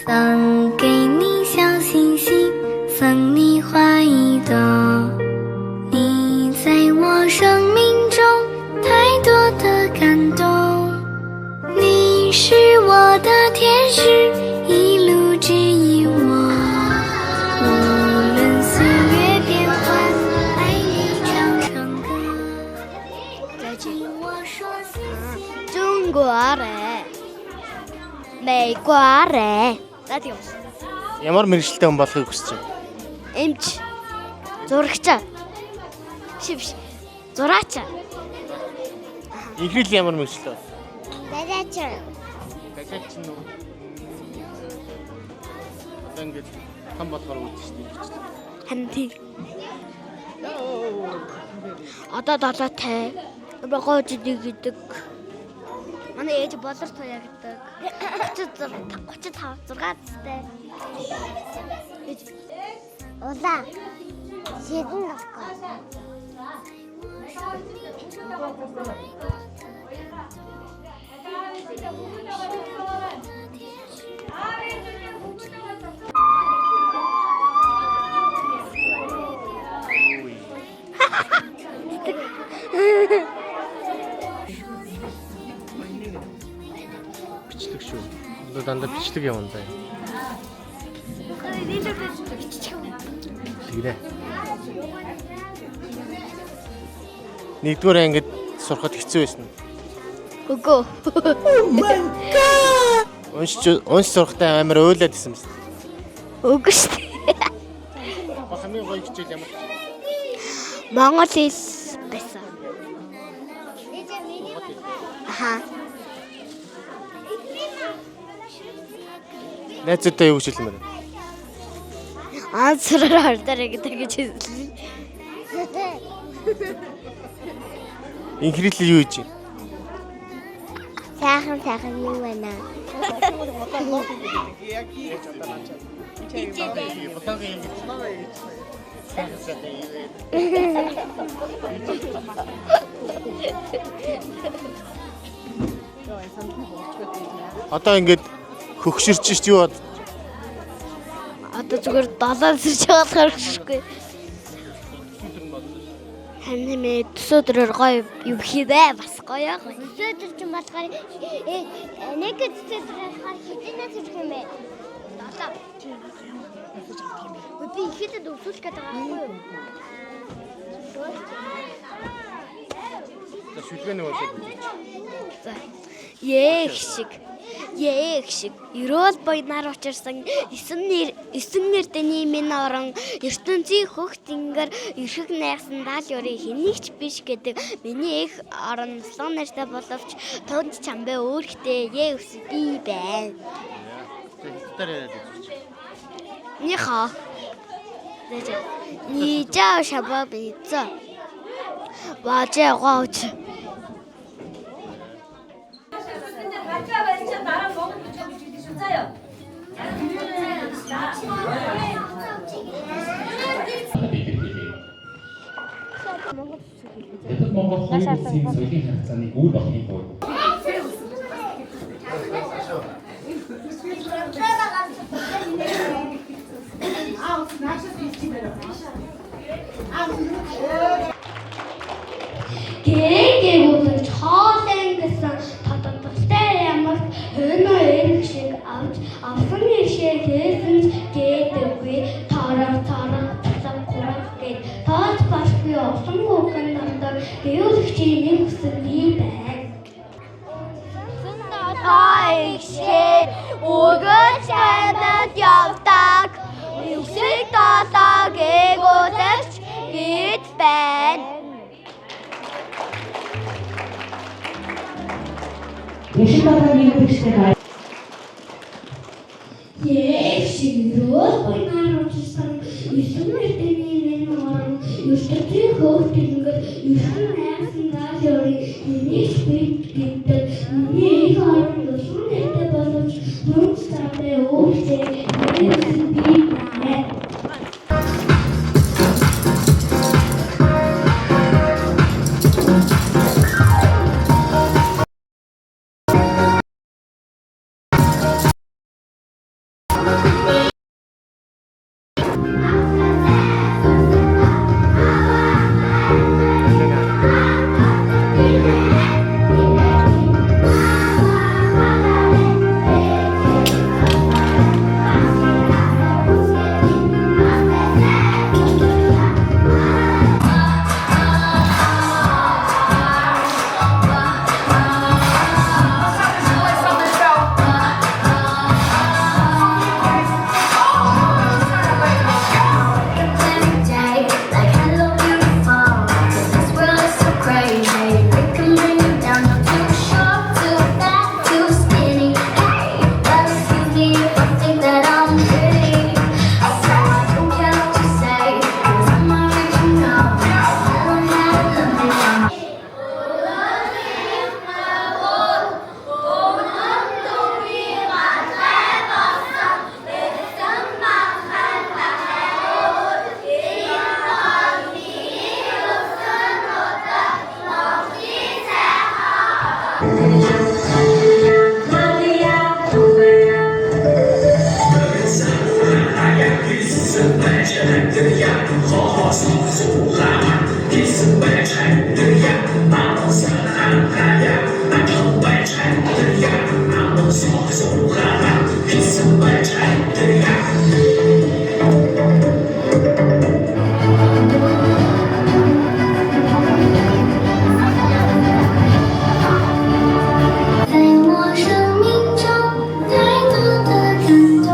送给你小星星，送你花一朵。你在我生命中太多的感动，你是我的天使，一路指引我。无论岁月变幻，爱你唱唱歌。再听我说谢谢。中国人，美国人。Ямар мэргэжилтэй хүн болохыг хүсэж байна? Эмч, зурагч, шивш, зураач. Инхрэл ямар мэргэжилтэй байна? Далаач. Дахиад чинь үү? Одоо ингэж хан болохоор үүдэж шүү дээ. Харин тийм. Одоо долоотой. Гоо жидэг гэдэг. Манай ээж болор туяа гэдэг. 35 6 цэстэй. Улаа. Шидэн гахгүй. Бичлэг шүү. Одоо дандаа бичлэг явна даа. Тэгрээ. Нэгдүгээр ангид сурахад хэцүү байсан уу? Үгүй. Унш сурахтаа амар ойлаад исэн мэт. Үгүй шүү дээ. Хамгийн гоё хичээл ямар? Монгол хэл байсан. Аха. Найзуудтай юу гэж хэлмээр? Ансраар хардаарэ гэдэг гэж хэлсэн. Инхрэл юу гэж? Сайхан юу байна? Одоо ингэж хөгшөрч шүү юу? Одоо зүгээр долоо сэрч байгаа хэрэгшгүй. Ханэмээ төсөөдрөөр гоё юу хийвэ бас гоё. Төсөөдөр ч болохоор нэг төсөөдрөөр хар хэдийнэ сэрх юм бэ? Долоо. Би ихэд өсвөл гэдэг байгаа юм. Шүлгэний болоод. За. Еэх шиг ерөөл буйнаар учирсан 9 эрдэний минь орон ертөнцийн хөх тэнгэр эрхэг найгсан даал ёрын хэнийгч биш гэдэг миний их орон слон нартай боловч тонч чамбэ өөрхтэй еэвс би байна. Ниха. Ни жаа шабаа бийцэ. Важэ гоуч. Эцэг Монгол хоёр улсын соёлын харилцааны үр болохын тулд Гэрээ боловч хоолын гэсэн тодорхойтой ямагт хөнөө эрх шиг авсан иршээ хийсэн ч гээдэггүй тарах тасаг гурав гээд тооч басгүй осон хүүхэн намдар гэвлэгчийн нэг хүсэл би байна. Тойшээ өгөөж ханад явдаг үсэг долоо гээгүүлэгч гээд байна. Шигрөө байнаар очсон юусэн эрдэний минь орон ертөнцийн хөх тэнгэр юусэн найсан даал ёрын энийг бид гэдэг миний их орон юусэн эрдэ боловч мөнгө цаавэ өөртөө би байна. 在我生命中太多的感动，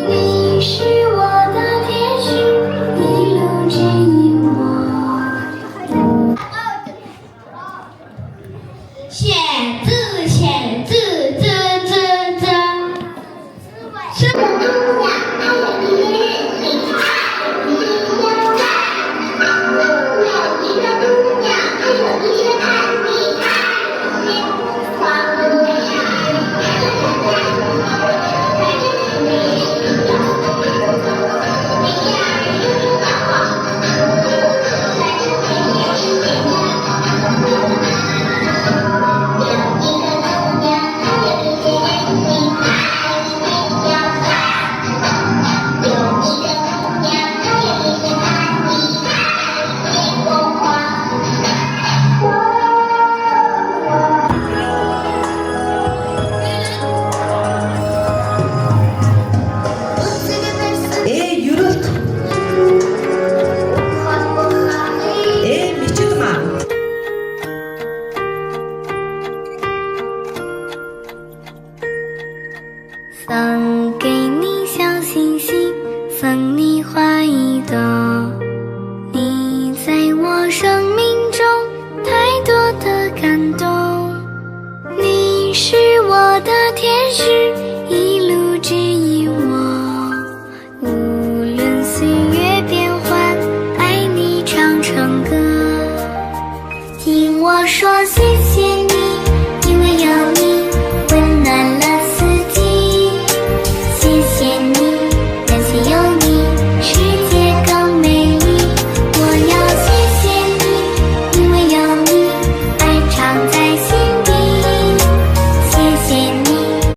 你是我的天使，一路指引我。写字，写字，字，字，字。是我Юрэлт. Мичиг маань. Sun